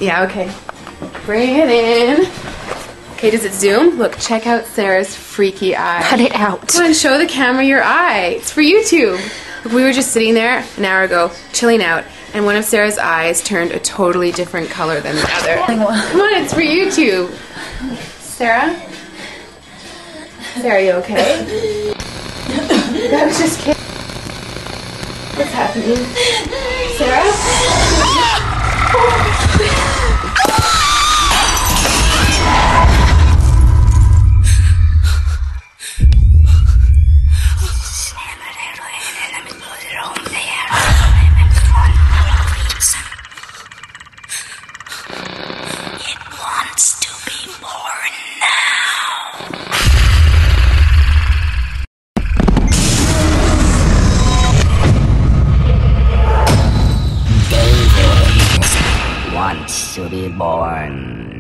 Yeah, okay. Bring it in. Okay, does it zoom? Look, check out Sarah's freaky eye. Cut it out. Come on, show the camera your eye. It's for YouTube. Look, we were just sitting there an hour ago, chilling out, and one of Sarah's eyes turned a totally different color than the other. Come on, it's for YouTube. Sarah? Sarah, are you okay? That was just kidding. What's happening? Sarah? Wants to be born